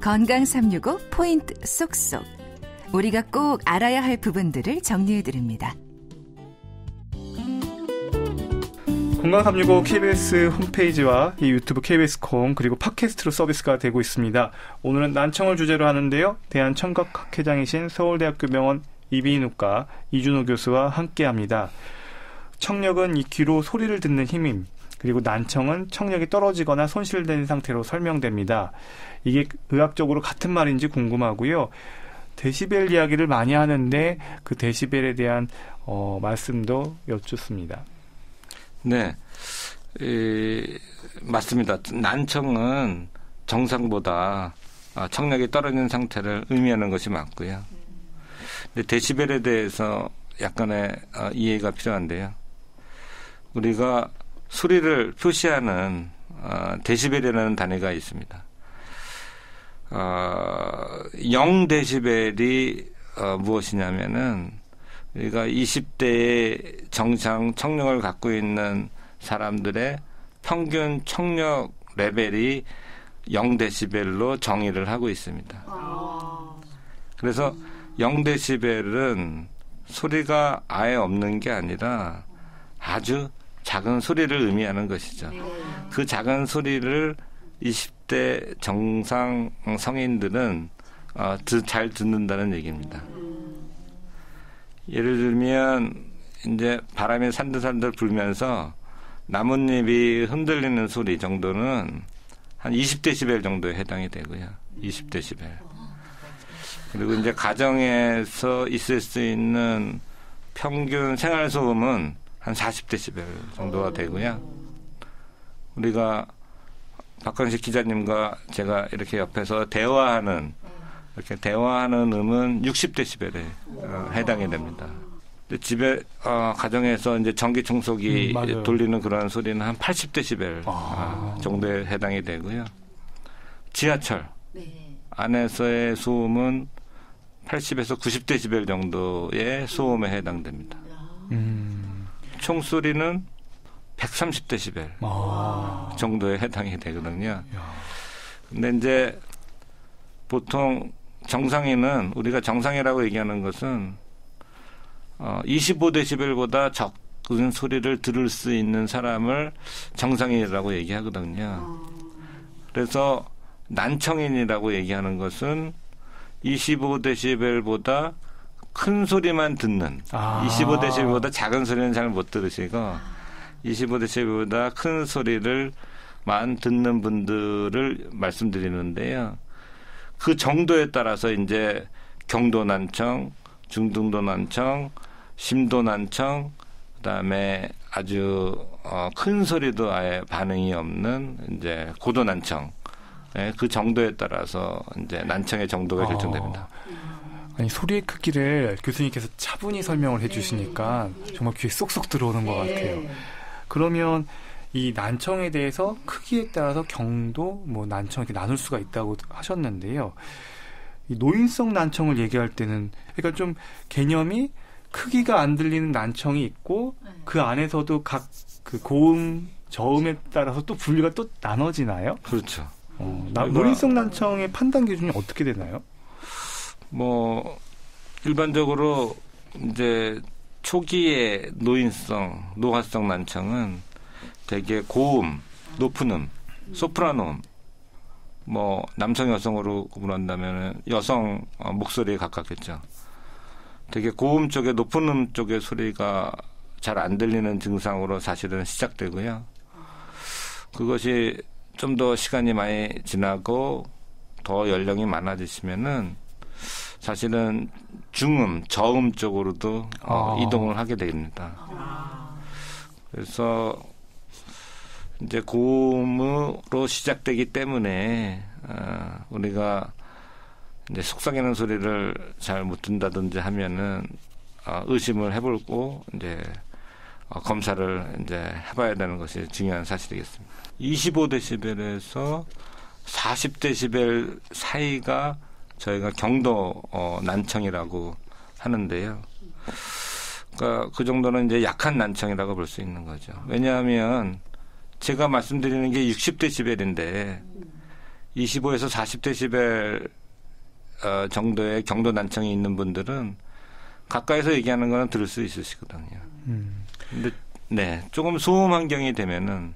건강 365 포인트 쏙쏙. 우리가 꼭 알아야 할 부분들을 정리해드립니다. 건강 365 KBS 홈페이지와 이 유튜브 KBS 콩 그리고 팟캐스트로 서비스가 되고 있습니다. 오늘은 난청을 주제로 하는데요. 대한청각학회장이신 서울대학교 병원 이비인후과 이준호 교수와 함께합니다. 청력은 이 귀로 소리를 듣는 힘임. 그리고 난청은 청력이 떨어지거나 손실된 상태로 설명됩니다. 이게 의학적으로 같은 말인지 궁금하고요. 데시벨 이야기를 많이 하는데 그 데시벨에 대한 말씀도 여쭙습니다. 네, 맞습니다. 난청은 정상보다 청력이 떨어지는 상태를 의미하는 것이 맞고요. 근데 데시벨에 대해서 약간의 이해가 필요한데요. 우리가 소리를 표시하는 데시벨이라는 단위가 있습니다. 0데시벨이 무엇이냐면은 우리가 20대의 정상 청력을 갖고 있는 사람들의 평균 청력 레벨이 0데시벨로 정의를 하고 있습니다. 그래서 0데시벨은 소리가 아예 없는 게 아니라 아주 작은 소리를 의미하는 것이죠. 그 작은 소리를 20대 정상 성인들은 잘 듣는다는 얘기입니다. 예를 들면 이제 바람이 산들산들 불면서 나뭇잎이 흔들리는 소리 정도는 한 20데시벨 정도에 해당이 되고요. 20데시벨. 그리고 이제 가정에서 있을 수 있는 평균 생활소음은 한 40데시벨 정도가 되고요. 우리가 박광식 기자님과 제가 이렇게 옆에서 대화하는 음은 60데시벨에 해당이 됩니다. 집에 가정에서 이제 전기 청소기 돌리는 그런 소리는 한 80데시벨 정도에 해당이 되고요. 지하철 안에서의 소음은 80에서 90데시벨 정도의 소음에 해당됩니다. 총소리는 130데시벨 정도에 해당이 되거든요. 근데 이제 보통 정상인은 우리가 정상이라고 얘기하는 것은 25데시벨보다 적은 소리를 들을 수 있는 사람을 정상인이라고 얘기하거든요. 그래서 난청인이라고 얘기하는 것은 25데시벨보다 큰 소리만 듣는 25데시벨보다 작은 소리는 잘 못 들으시고 25데시벨보다 큰 소리를만 듣는 분들을 말씀드리는데요. 그 정도에 따라서 이제 경도 난청, 중등도 난청, 심도 난청, 그다음에 아주 큰 소리도 아예 반응이 없는 이제 고도 난청, 그 정도에 따라서 이제 난청의 정도가 결정됩니다. 아니 소리의 크기를 교수님께서 차분히 설명을 해주시니까 정말 귀에 쏙쏙 들어오는 것 같아요. 그러면 이 난청에 대해서 크기에 따라서 경도, 난청 이렇게 나눌 수가 있다고 하셨는데요. 이 노인성 난청을 얘기할 때는 그러니까 좀 개념이 크기가 안 들리는 난청이 있고 그 안에서도 각 그 고음, 저음에 따라서 또 분류가 또 나눠지나요? 그렇죠. 노인성 난청의 판단 기준이 어떻게 되나요? 일반적으로 이제 초기의 노화성 난청은 되게 고음, 높은 음, 소프라노 음, 남성 여성으로 구분한다면 여성 목소리에 가깝겠죠. 되게 고음 쪽에 높은 음 쪽의 소리가 잘 안 들리는 증상으로 사실은 시작되고요. 그것이 좀 더 시간이 많이 지나고 더 연령이 많아지시면은 사실은 중음, 저음 쪽으로도 이동을 하게 됩니다. 그래서 이제 고음으로 시작되기 때문에 우리가 이제 속삭이는 소리를 잘 못 듣는다든지 하면은 의심을 해보고 이제 검사를 이제 해봐야 되는 것이 중요한 사실이겠습니다. 25데시벨에서 40데시벨 사이가 저희가 경도 난청이라고 하는데요. 그러니까 그 정도는 이제 약한 난청이라고 볼 수 있는 거죠. 왜냐하면 제가 말씀드리는 게 60데시벨인데 25에서 40데시벨 정도의 경도 난청이 있는 분들은 가까이서 얘기하는 거는 들을 수 있으시거든요. 근데 네, 조금 소음 환경이 되면은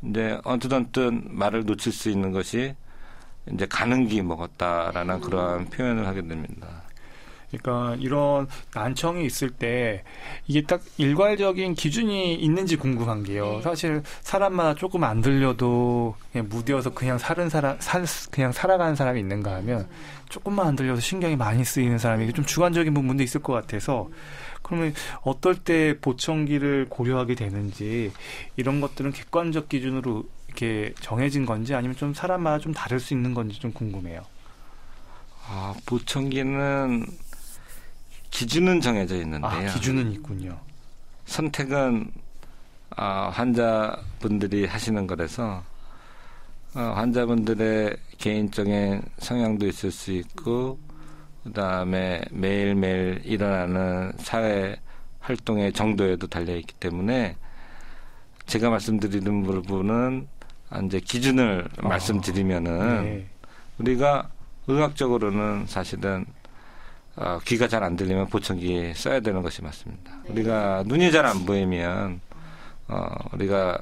이제 언뜻 말을 놓칠 수 있는 것이 이제 가는기 먹었다라는 그러한 표현을 하게 됩니다. 그러니까 이런 난청이 있을 때 이게 딱 일괄적인 기준이 있는지 궁금한 게요. 사실 사람마다 조금 안 들려도 그냥 무뎌서 그냥 그냥 살아가는 사람이 있는가 하면 조금만 안 들려서 신경이 많이 쓰이는 사람이 좀 주관적인 부분도 있을 것 같아서 그러면 어떨 때 보청기를 고려하게 되는지 이런 것들은 객관적 기준으로 이렇게 정해진 건지 아니면 좀 사람마다 좀 다를 수 있는 건지 좀 궁금해요. 보청기는 기준은 정해져 있는데요. 기준은 있군요. 선택은 환자분들이 하시는 거라서 환자분들의 개인적인 성향도 있을 수 있고 그다음에 매일매일 일어나는 사회 활동의 정도에도 달려있기 때문에 제가 말씀드리는 부분은 이제 기준을 말씀드리면은 네. 우리가 의학적으로는 사실은 귀가 잘 안 들리면 보청기 써야 되는 것이 맞습니다. 네. 우리가 눈이 잘 안 보이면 우리가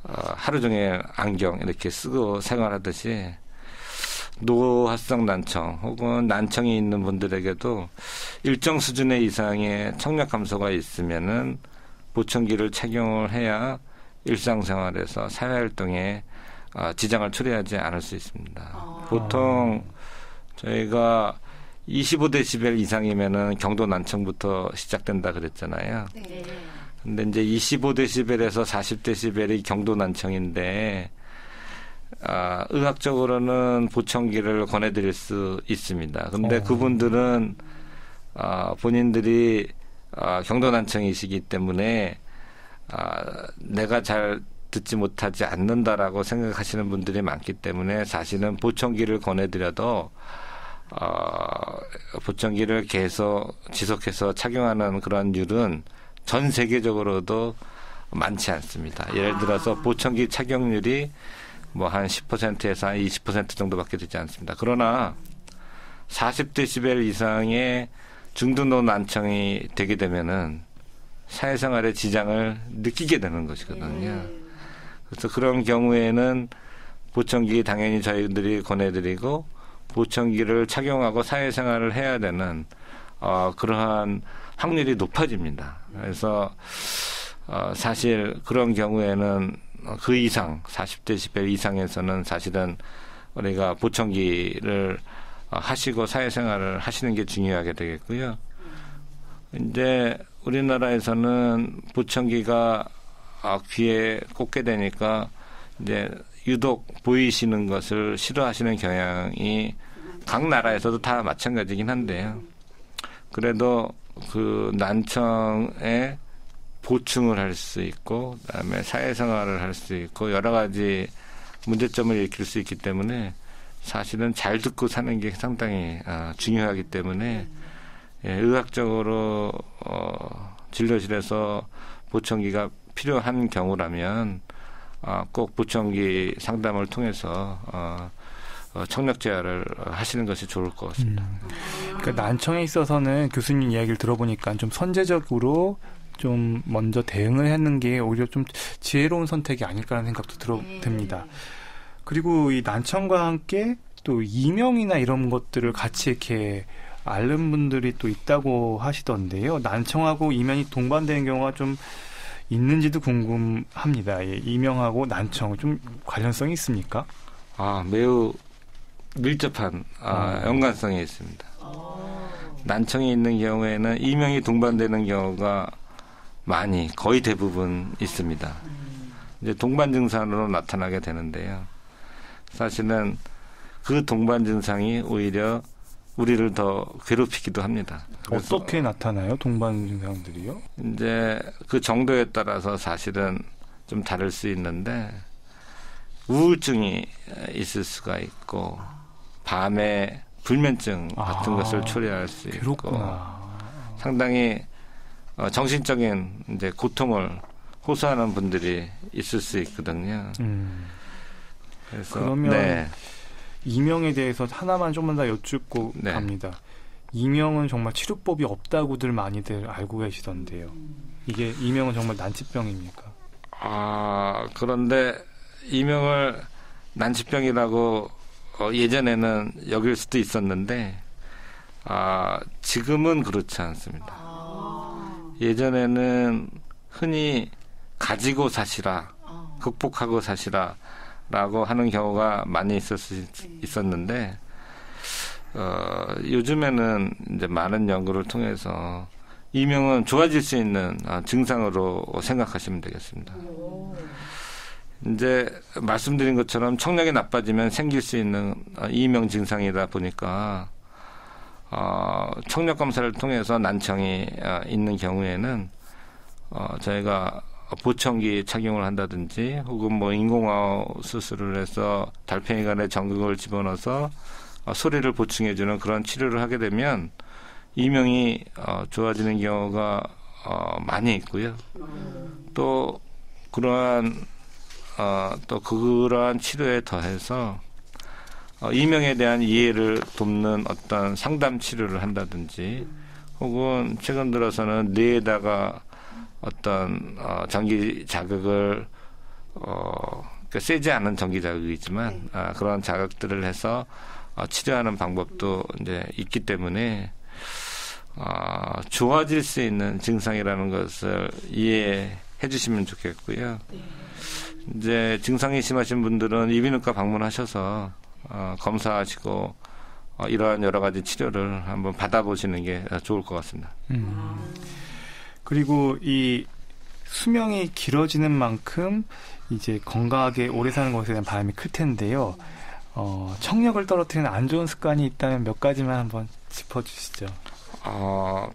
하루 종일 안경 이렇게 쓰고 생활하듯이 노화성 난청 혹은 난청이 있는 분들에게도 일정 수준의 이상의 청력 감소가 있으면은 보청기를 착용을 해야 일상생활에서 사회활동에 지장을 초래하지 않을 수 있습니다. 보통 저희가 25데시벨 이상이면은 경도 난청부터 시작된다 그랬잖아요. 네. 근데 이제 25데시벨에서 40데시벨이 경도 난청인데 의학적으로는 보청기를 권해드릴 수 있습니다. 근데 그분들은 본인들이 경도 난청이시기 때문에 내가 잘 듣지 못하지 않는다라고 생각하시는 분들이 많기 때문에 사실은 보청기를 권해드려도 보청기를 계속 지속해서 착용하는 그런 율은 전 세계적으로도 많지 않습니다. 예를 들어서 보청기 착용률이 뭐 한 10%에서 한 20% 정도밖에 되지 않습니다. 그러나 40데시벨 이상의 중등도 난청이 되게 되면은 사회생활에 지장을 느끼게 되는 것이거든요. 그래서 그런 경우에는 보청기 당연히 저희들이 권해드리고 보청기를 착용하고 사회생활을 해야 되는 그러한 확률이 높아집니다. 그래서 사실 그런 경우에는 그 이상 40데시벨 이상에서는 사실은 우리가 보청기를 하시고 사회생활을 하시는 게 중요하게 되겠고요. 이제 우리나라에서는 보청기가 귀에 꽂게 되니까 이제 유독 보이시는 것을 싫어하시는 경향이 각 나라에서도 다 마찬가지긴 한데요. 그래도 그 난청에 보충을 할 수 있고 그다음에 사회생활을 할 수 있고 여러 가지 문제점을 일으킬 수 있기 때문에 사실은 잘 듣고 사는 게 상당히 중요하기 때문에 의학적으로 진료실에서 보청기가 필요한 경우라면 꼭 보청기 상담을 통해서 청력 제어를 하시는 것이 좋을 것 같습니다. 그러니까 난청에 있어서는 교수님 이야기를 들어보니까 좀 선제적으로 좀 먼저 대응을 하는 게 오히려 좀 지혜로운 선택이 아닐까라는 생각도 듭니다. 그리고 이 난청과 함께 또 이명이나 이런 것들을 같이 이렇게 앓는 분들이 또 있다고 하시던데요. 난청하고 이명이 동반되는 경우가 좀 있는지도 궁금합니다. 예, 이명하고 난청 좀 관련성이 있습니까? 매우 밀접한 연관성이 있습니다. 난청이 있는 경우에는 이명이 동반되는 경우가 거의 대부분 있습니다. 이제 동반 증상으로 나타나게 되는데요. 사실은 그 동반 증상이 오히려 우리를 더 괴롭히기도 합니다. 어떻게 나타나요? 동반 증상들이요? 이제 그 정도에 따라서 사실은 좀 다를 수 있는데 우울증이 있을 수가 있고 밤에 불면증 같은 것을 초래할 수 있고 그렇구나. 상당히 정신적인 이제 고통을 호소하는 분들이 있을 수 있거든요. 그래서 그러면 네. 이명에 대해서 하나만 조금 더 여쭙고 네. 갑니다. 이명은 정말 치료법이 없다고들 많이들 알고 계시던데요. 이게 이명은 정말 난치병입니까? 그런데 이명을 난치병이라고 예전에는 여길 수도 있었는데 지금은 그렇지 않습니다. 예전에는 흔히 가지고 사시라, 극복하고 사시라 라고 하는 경우가 많이 있었는데 요즘에는 이제 많은 연구를 통해서 이명은 좋아질 수 있는 증상으로 생각하시면 되겠습니다. 이제 말씀드린 것처럼 청력이 나빠지면 생길 수 있는 이명 증상이다 보니까 청력 검사를 통해서 난청이 있는 경우에는 저희가 보청기 착용을 한다든지 혹은 뭐 인공호흡 수술을 해서 달팽이관에 전극을 집어넣어서 소리를 보충해주는 그런 치료를 하게 되면 이명이 좋아지는 경우가 많이 있고요. 또 그러한 치료에 더해서 이명에 대한 이해를 돕는 어떤 상담 치료를 한다든지 혹은 최근 들어서는 뇌에다가 어떤 전기 자극을 그러니까 세지 않은 전기 자극이지만 그런 자극들을 해서 치료하는 방법도 이제 있기 때문에 좋아질 수 있는 증상이라는 것을 이해해 주시면 좋겠고요. 이제 증상이 심하신 분들은 이비인후과 방문하셔서 검사하시고 이러한 여러 가지 치료를 한번 받아보시는 게 좋을 것 같습니다. 그리고 이 수명이 길어지는 만큼 이제 건강하게 오래 사는 것에 대한 바람이 클 텐데요. 청력을 떨어뜨리는 안 좋은 습관이 있다면 몇 가지만 한번 짚어주시죠.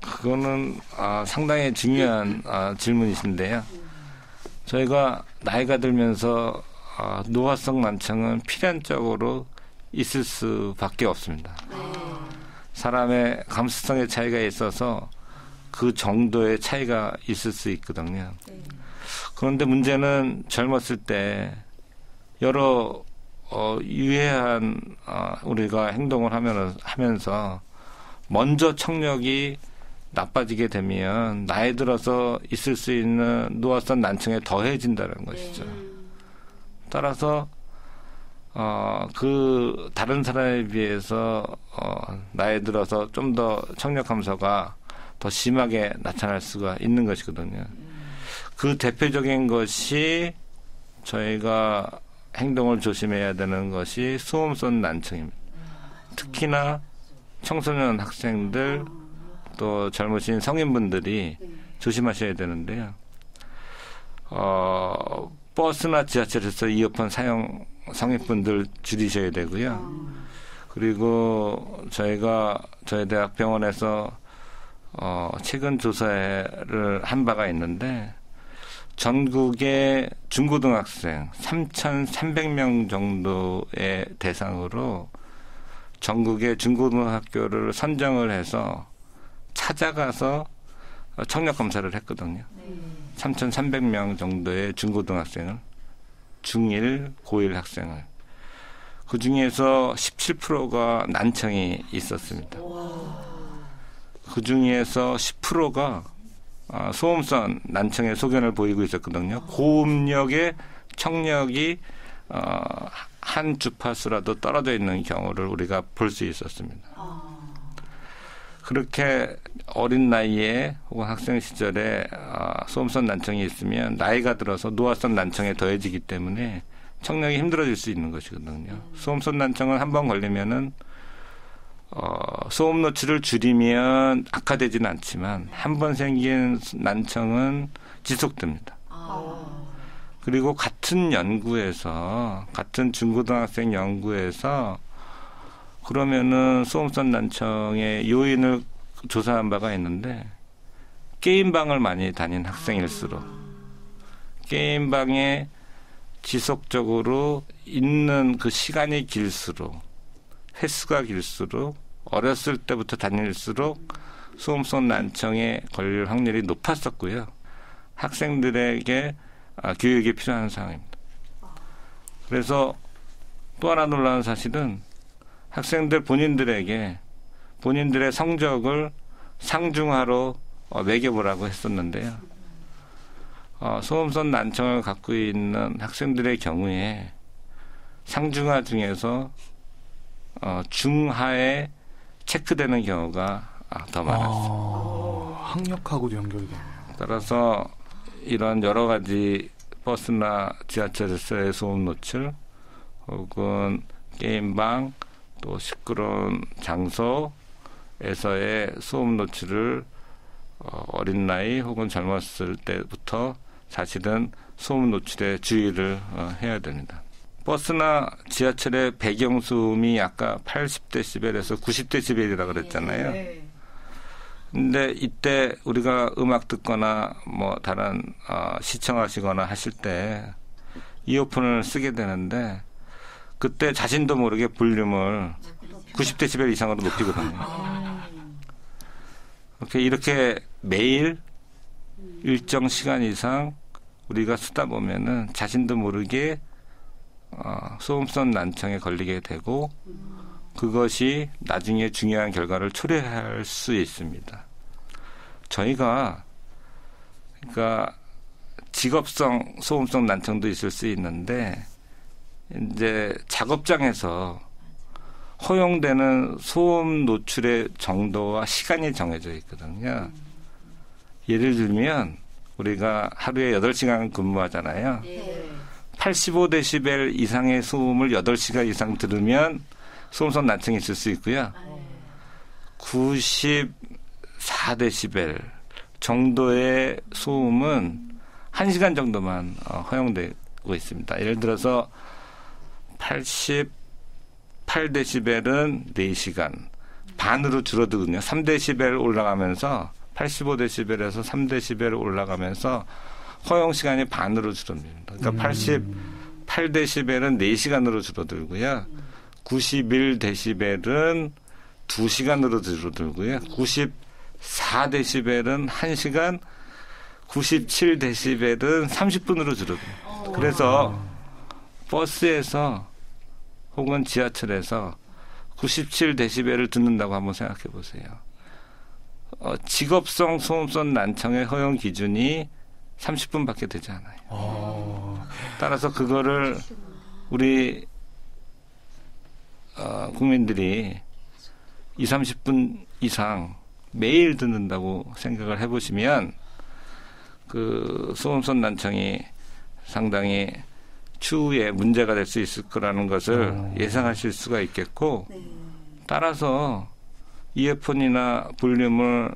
그거는 상당히 중요한 질문이신데요. 저희가 나이가 들면서 노화성 난청은 필연적으로 있을 수밖에 없습니다. 사람의 감수성의 차이가 있어서 그 정도의 차이가 있을 수 있거든요. 그런데 문제는 젊었을 때 여러 유해한 우리가 행동을 하면서 먼저 청력이 나빠지게 되면 나이 들어서 있을 수 있는 노화성 난청에 더해진다는 것이죠. 따라서 그 다른 사람에 비해서 나이 들어서 좀 더 청력 감소가 더 심하게 나타날 수가 있는 것이거든요. 그 대표적인 것이 저희가 행동을 조심해야 되는 것이 소음성 난청입니다. 특히나 청소년 학생들 또 젊으신 성인분들이 조심하셔야 되는데요. 버스나 지하철에서 이어폰 사용 성인분들 줄이셔야 되고요. 그리고 저희 대학 병원에서 최근 조사를 한 바가 있는데 전국의 중고등학생 3,300명 정도의 대상으로 전국의 중고등학교를 선정을 해서 찾아가서 청력 검사를 했거든요. 3,300명 정도의 중고등학생을 중1, 고1 학생을 그 중에서 17%가 난청이 있었습니다. 그 중에서 10%가 소음성 난청의 소견을 보이고 있었거든요. 고음력의 청력이 한 주파수라도 떨어져 있는 경우를 우리가 볼 수 있었습니다. 그렇게 어린 나이에 혹은 학생 시절에 소음성 난청이 있으면 나이가 들어서 노화성 난청에 더해지기 때문에 청력이 힘들어질 수 있는 것이거든요. 소음성 난청은 한번 걸리면은 소음 노출을 줄이면 악화되지는 않지만 한 번 생긴 난청은 지속됩니다. 그리고 같은 중고등학생 연구에서 그러면은 소음성 난청의 요인을 조사한 바가 있는데 게임방을 많이 다닌 학생일수록 게임방에 지속적으로 있는 그 시간이 길수록 횟수가 길수록 어렸을 때부터 다닐수록 소음성 난청에 걸릴 확률이 높았었고요. 학생들에게 교육이 필요한 상황입니다. 그래서 또 하나 놀라운 사실은 학생들 본인들에게 본인들의 성적을 상중하로 매겨보라고 했었는데요. 소음선 난청을 갖고 있는 학생들의 경우에 상중하 중에서 중하에 체크되는 경우가 더 많았습니다. 학력하고도 연결이 되네요. 따라서 이런 여러 가지 버스나 지하철에서의 소음 노출 혹은 게임방 또 시끄러운 장소에서의 소음 노출을 어린 나이 혹은 젊었을 때부터 사실은 소음 노출에 주의를 해야 됩니다. 버스나 지하철의 배경소음이 아까 80dB에서 90dB이라고 그랬잖아요. 근데 이때 우리가 음악 듣거나 뭐 다른 시청하시거나 하실 때 이어폰을 쓰게 되는데 그때 자신도 모르게 볼륨을 90dB 이상으로 높이거든요. 이렇게 매일 일정 시간 이상 우리가 쓰다 보면은 자신도 모르게 소음선 난청에 걸리게 되고 그것이 나중에 중요한 결과를 초래할 수 있습니다. 저희가 그러니까 직업성 소음성 난청도 있을 수 있는데 이제 작업장에서 허용되는 소음 노출의 정도와 시간이 정해져 있거든요. 예를 들면 우리가 하루에 8시간 근무하잖아요. 85dB 이상의 소음을 8시간 이상 들으면 소음성 난청이 있을 수 있고요. 94dB 정도의 소음은 1시간 정도만 허용되고 있습니다. 예를 들어서 88dB는 4시간 반으로 줄어들거든요. 3dB 올라가면서 85dB에서 3dB 올라가면서 허용 시간이 반으로 줄어듭니다. 그러니까 88dB는 4시간으로 줄어들고요. 91dB는 2시간으로 줄어들고요. 94dB는 1시간, 97dB는 30분으로 줄어들어요. 그래서 버스에서 혹은 지하철에서 97dB를 듣는다고 한번 생각해 보세요. 직업성 소음선 난청의 허용 기준이 30분밖에 되지 않아요. 따라서 그거를 우리 국민들이 20-30분 이상 매일 듣는다고 생각을 해보시면 그 소음선 난청이 상당히 추후에 문제가 될 수 있을 거라는 것을 예상하실 수가 있겠고 따라서 이어폰이나 볼륨을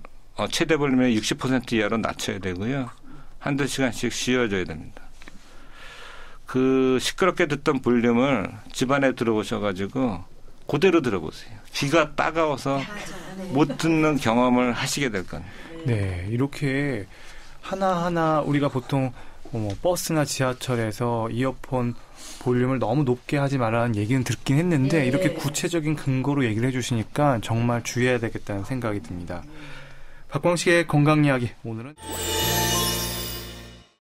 최대 볼륨의 60% 이하로 낮춰야 되고요. 한두 시간씩 쉬어줘야 됩니다. 그 시끄럽게 듣던 볼륨을 집안에 들어오셔가지고 그대로 들어보세요. 귀가 따가워서 못 듣는 경험을 하시게 될 겁니다. 네, 이렇게 하나하나 우리가 보통 버스나 지하철에서 이어폰 볼륨을 너무 높게 하지 말라는 얘기는 듣긴 했는데 이렇게 구체적인 근거로 얘기를 해주시니까 정말 주의해야 되겠다는 생각이 듭니다. 박광식의 건강 이야기 오늘은